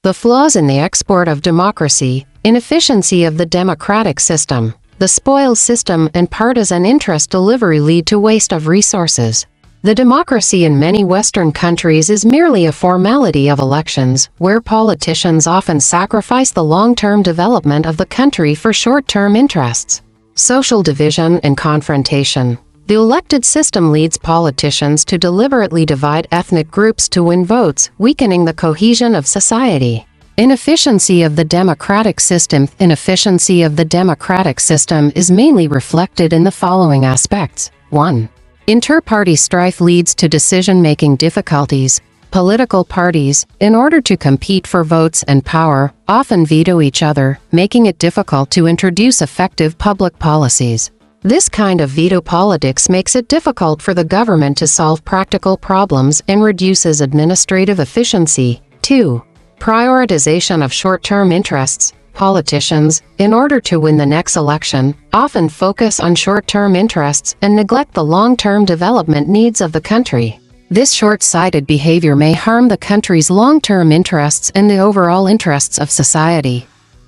The flaws in the export of democracy, inefficiency of the democratic system, the spoil system and partisan interest delivery lead to waste of resources. The democracy in many Western countries is merely a formality of elections, where politicians often sacrifice the long-term development of the country for short-term interests. Social division and confrontation. The elected system leads politicians to deliberately divide ethnic groups to win votes, weakening the cohesion of society. Inefficiency of the democratic system. Inefficiency of the democratic system is mainly reflected in the following aspects. 1. Inter-party strife leads to decision-making difficulties. Political parties, in order to compete for votes and power, often veto each other, making it difficult to introduce effective public policies. This kind of veto politics makes it difficult for the government to solve practical problems and reduces administrative efficiency. 2. Prioritization of short-term interests. Politicians, in order to win the next election, often focus on short-term interests and neglect the long-term development needs of the country. This short-sighted behavior may harm the country's long-term interests and the overall interests of society.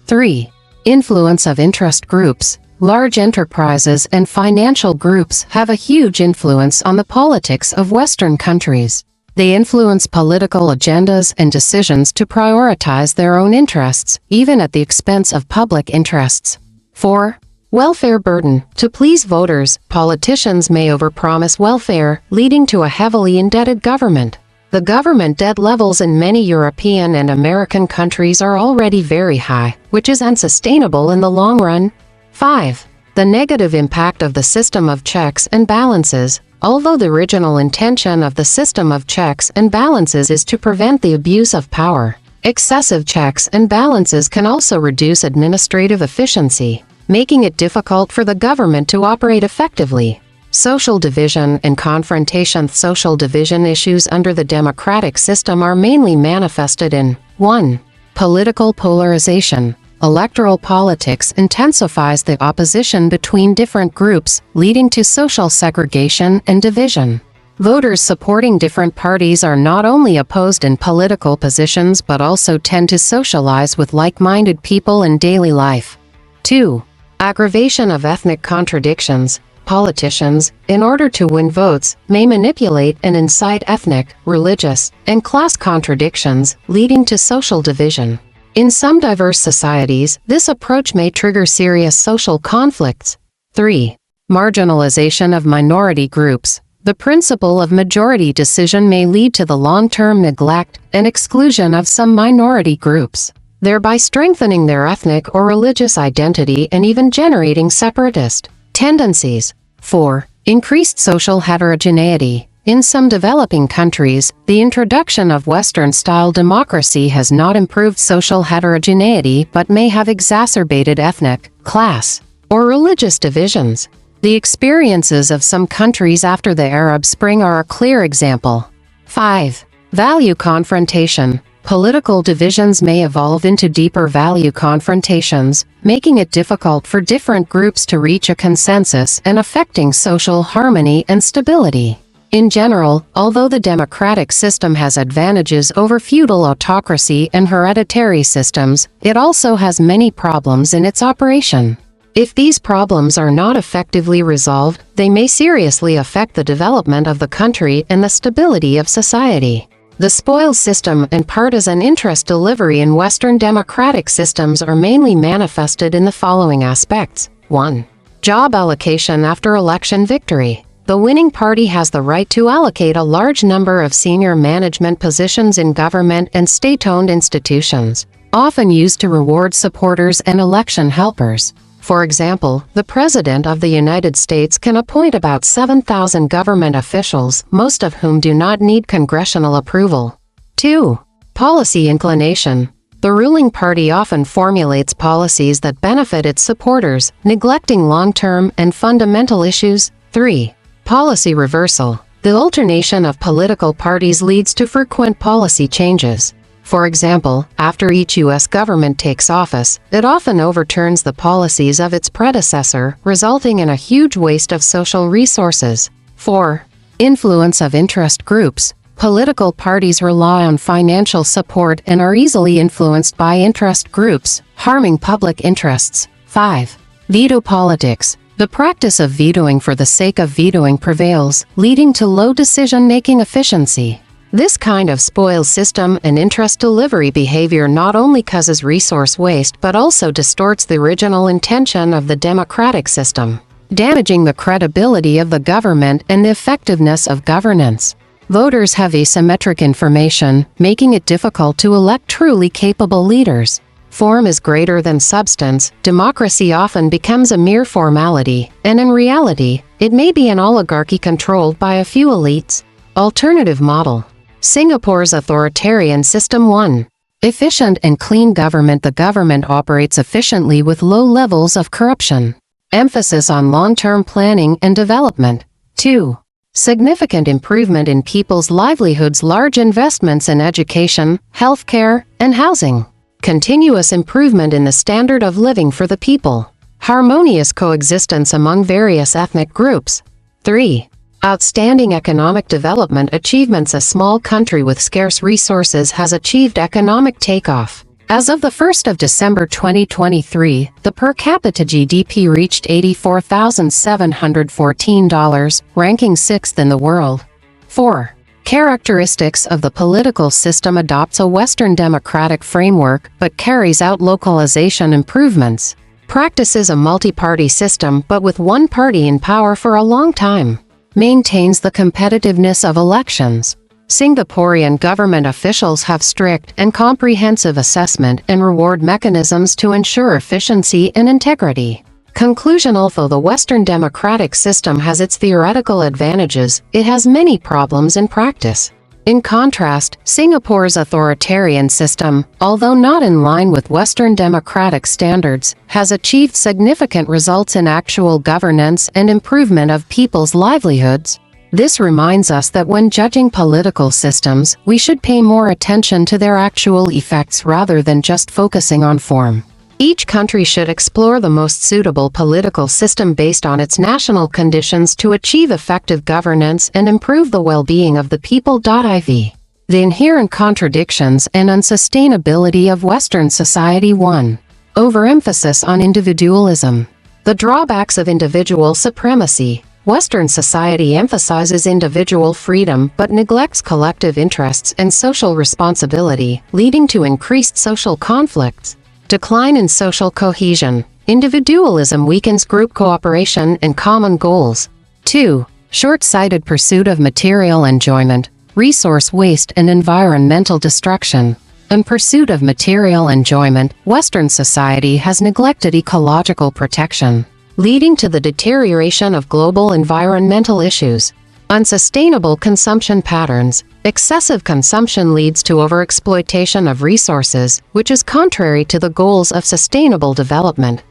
3. Influence of interest groups. Large enterprises and financial groups have a huge influence on the politics of Western countries. They influence political agendas and decisions to prioritize their own interests, even at the expense of public interests. 4. Welfare burden. To please voters, politicians may overpromise welfare, leading to a heavily indebted government. The government debt levels in many European and American countries are already very high, which is unsustainable in the long run. 5. The negative impact of the system of checks and balances. Although the original intention of the system of checks and balances is to prevent the abuse of power, excessive checks and balances can also reduce administrative efficiency, making it difficult for the government to operate effectively. Social division and confrontation. Social division issues under the democratic system are mainly manifested in 1. Political polarization. Electoral politics intensifies the opposition between different groups, leading to social segregation and division. Voters supporting different parties are not only opposed in political positions but also tend to socialize with like-minded people in daily life. 2. Aggravation of ethnic contradictions. Politicians, in order to win votes, may manipulate and incite ethnic, religious, and class contradictions, leading to social division. In some diverse societies, this approach may trigger serious social conflicts. 3. Marginalization of minority groups. The principle of majority decision may lead to the long-term neglect and exclusion of some minority groups, thereby strengthening their ethnic or religious identity and even generating separatist tendencies. 4. Increased social heterogeneity. In some developing countries, the introduction of Western-style democracy has not improved social heterogeneity but may have exacerbated ethnic, class, or religious divisions. The experiences of some countries after the Arab Spring are a clear example. 5. Value confrontation. Political divisions may evolve into deeper value confrontations, making it difficult for different groups to reach a consensus and affecting social harmony and stability. In general, although the democratic system has advantages over feudal autocracy and hereditary systems, it also has many problems in its operation. If these problems are not effectively resolved, they may seriously affect the development of the country and the stability of society. The spoils system and partisan interest delivery in Western democratic systems are mainly manifested in the following aspects. 1. Job allocation after election victory. The winning party has the right to allocate a large number of senior management positions in government and state-owned institutions, often used to reward supporters and election helpers. For example, the President of the United States can appoint about 7,000 government officials, most of whom do not need congressional approval. 2. Policy inclination. The ruling party often formulates policies that benefit its supporters, neglecting long-term and fundamental issues. 3. Policy reversal. The alternation of political parties leads to frequent policy changes. For example, after each U.S. government takes office, it often overturns the policies of its predecessor, resulting in a huge waste of social resources. 4. Influence of interest groups. Political parties rely on financial support and are easily influenced by interest groups, harming public interests. 5. Veto politics. The practice of vetoing for the sake of vetoing prevails, leading to low decision-making efficiency. This kind of spoils system and interest delivery behavior not only causes resource waste but also distorts the original intention of the democratic system, damaging the credibility of the government and the effectiveness of governance. Voters have asymmetric information, making it difficult to elect truly capable leaders. Form is greater than substance. Democracy often becomes a mere formality, and in reality, it may be an oligarchy controlled by a few elites. Alternative model. Singapore's authoritarian system. 1. Efficient and clean government. The government operates efficiently with low levels of corruption. Emphasis on long-term planning and development. 2. Significant improvement in people's livelihoods. Large investments in education, healthcare, and housing. Continuous improvement in the standard of living for the people. Harmonious coexistence among various ethnic groups. 3. Outstanding economic development achievements. A small country with scarce resources has achieved economic takeoff. As of the 1st of December 2023, the per capita GDP reached $84,714, ranking 6th in the world. 4. Characteristics of the political system. Adopts a Western democratic framework, but carries out localization improvements. Practices a multi-party system but with one party in power for a long time. Maintains the competitiveness of elections. Singaporean government officials have strict and comprehensive assessment and reward mechanisms to ensure efficiency and integrity. Conclusion. Although the Western democratic system has its theoretical advantages, it has many problems in practice. In contrast, Singapore's authoritarian system, although not in line with Western democratic standards, has achieved significant results in actual governance and improvement of people's livelihoods. This reminds us that when judging political systems, we should pay more attention to their actual effects rather than just focusing on form. Each country should explore the most suitable political system based on its national conditions to achieve effective governance and improve the well-being of the people. IV. The inherent contradictions and unsustainability of Western society. 1. Overemphasis on individualism. The drawbacks of individual supremacy. Western society emphasizes individual freedom but neglects collective interests and social responsibility, leading to increased social conflicts. Decline in social cohesion. Individualism weakens group cooperation and common goals. 2. Short-sighted pursuit of material enjoyment, resource waste and environmental destruction. In pursuit of material enjoyment, Western society has neglected ecological protection, leading to the deterioration of global environmental issues. Unsustainable consumption patterns. Excessive consumption leads to overexploitation of resources, which is contrary to the goals of sustainable development.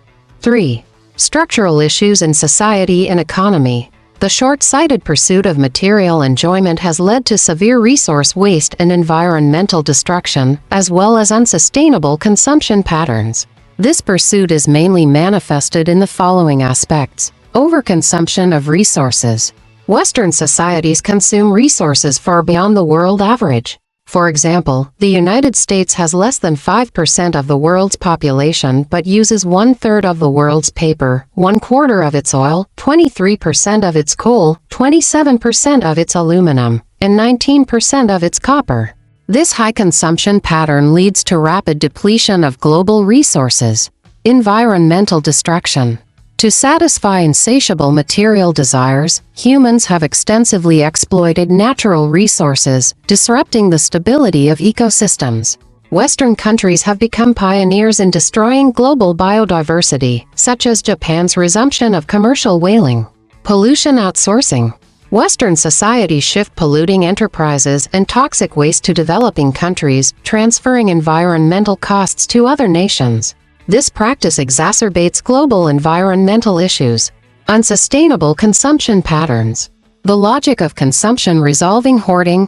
3. Structural issues in society and economy. The short-sighted pursuit of material enjoyment has led to severe resource waste and environmental destruction, as well as unsustainable consumption patterns. This pursuit is mainly manifested in the following aspects. Overconsumption of resources. Western societies consume resources far beyond the world average. For example, the United States has less than 5% of the world's population but uses 1/3 of the world's paper, 1/4 of its oil, 23% of its coal, 27% of its aluminum, and 19% of its copper. This high consumption pattern leads to rapid depletion of global resources. Environmental destruction. To satisfy insatiable material desires, humans have extensively exploited natural resources, disrupting the stability of ecosystems. Western countries have become pioneers in destroying global biodiversity, such as Japan's resumption of commercial whaling. Pollution outsourcing. Western societies shift polluting enterprises and toxic waste to developing countries, transferring environmental costs to other nations. This practice exacerbates global environmental issues. Unsustainable consumption patterns. The logic of consumption resolving hoarding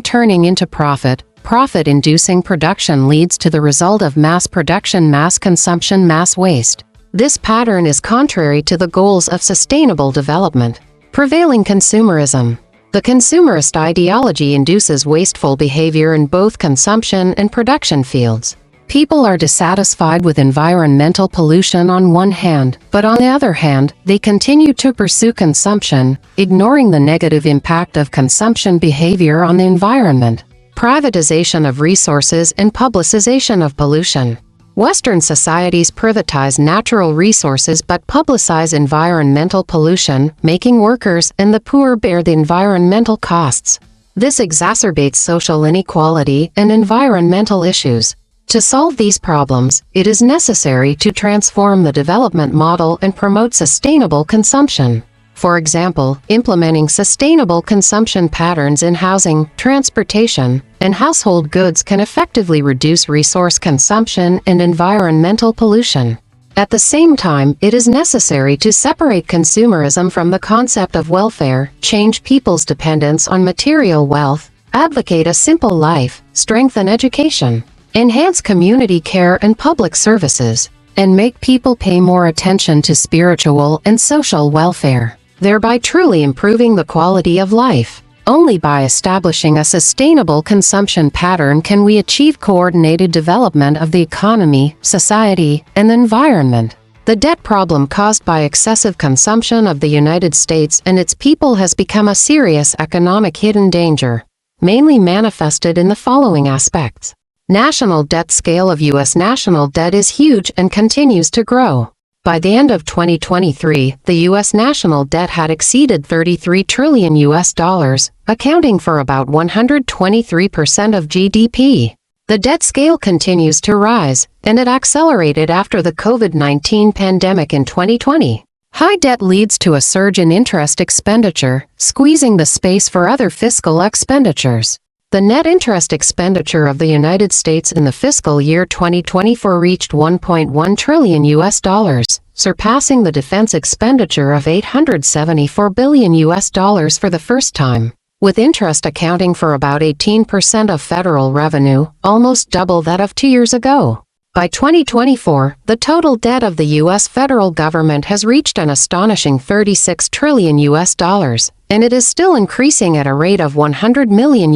turning into profit-inducing production leads to the result of mass production, mass consumption, mass waste. This pattern is contrary to the goals of sustainable development. Prevailing consumerism. The consumerist ideology induces wasteful behavior in both consumption and production fields. People are dissatisfied with environmental pollution on one hand, but on the other hand, they continue to pursue consumption, ignoring the negative impact of consumption behavior on the environment. Privatization of resources and publicization of pollution. Western societies privatize natural resources but publicize environmental pollution, making workers and the poor bear the environmental costs. This exacerbates social inequality and environmental issues. To solve these problems, it is necessary to transform the development model and promote sustainable consumption. For example, implementing sustainable consumption patterns in housing, transportation, and household goods can effectively reduce resource consumption and environmental pollution. At the same time, it is necessary to separate consumerism from the concept of welfare, change people's dependence on material wealth, advocate a simple life, strengthen education, enhance community care and public services, and make people pay more attention to spiritual and social welfare, thereby truly improving the quality of life. Only by establishing a sustainable consumption pattern can we achieve coordinated development of the economy, society, and the environment. The debt problem caused by excessive consumption of the United States and its people has become a serious economic hidden danger, mainly manifested in the following aspects. National debt scale of U.S. national debt is huge and continues to grow. By the end of 2023, the U.S. national debt had exceeded $33 trillion, accounting for about 123% of GDP. The debt scale continues to rise, and it accelerated after the COVID-19 pandemic in 2020. High debt leads to a surge in interest expenditure, squeezing the space for other fiscal expenditures. The net interest expenditure of the United States in the fiscal year 2024 reached $1.1 trillion, surpassing the defense expenditure of $874 billion for the first time, with interest accounting for about 18% of federal revenue, almost double that of 2 years ago. By 2024, the total debt of the U.S. federal government has reached an astonishing $36 trillion, and it is still increasing at a rate of $100 million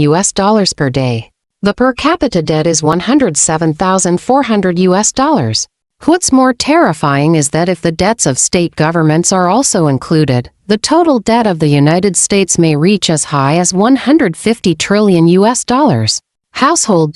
per day. The per capita debt is $107,400. What's more terrifying is that if the debts of state governments are also included, the total debt of the United States may reach as high as $150 trillion. Household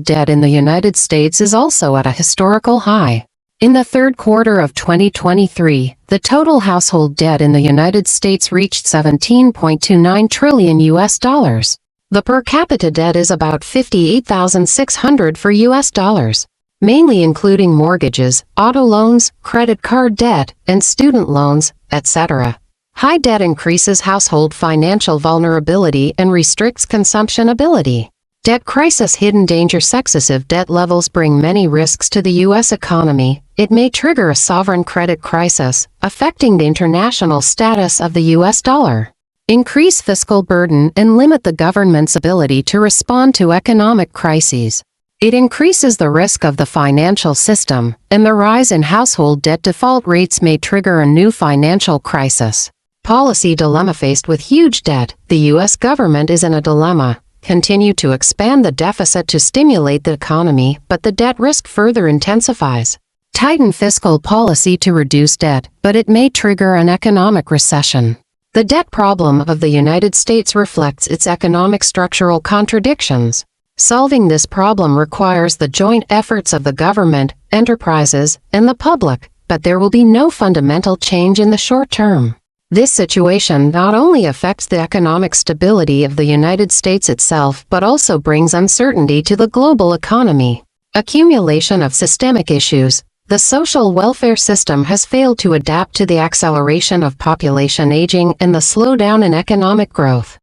debt in the United States is also at a historical high. In the third quarter of 2023, the total household debt in the United States reached $17.29 trillion. The per capita debt is about $58,600 for US dollars, mainly including mortgages, auto loans, credit card debt, and student loans, etc. High debt increases household financial vulnerability and restricts consumption ability. Debt crisis hidden danger. Excessive debt levels bring many risks to the U.S. economy. It may trigger a sovereign credit crisis, affecting the international status of the U.S. dollar. Increase fiscal burden and limit the government's ability to respond to economic crises. It increases the risk of the financial system, and the rise in household debt default rates may trigger a new financial crisis. Policy dilemma. Faced with huge debt, the U.S. government is in a dilemma. Continue to expand the deficit to stimulate the economy, but the debt risk further intensifies. Tighten fiscal policy to reduce debt, but it may trigger an economic recession. The debt problem of the United States reflects its economic structural contradictions. Solving this problem requires the joint efforts of the government, enterprises, and the public, but there will be no fundamental change in the short term. This situation not only affects the economic stability of the United States itself but also brings uncertainty to the global economy. Accumulation of systemic issues. The social welfare system has failed to adapt to the acceleration of population aging and the slowdown in economic growth.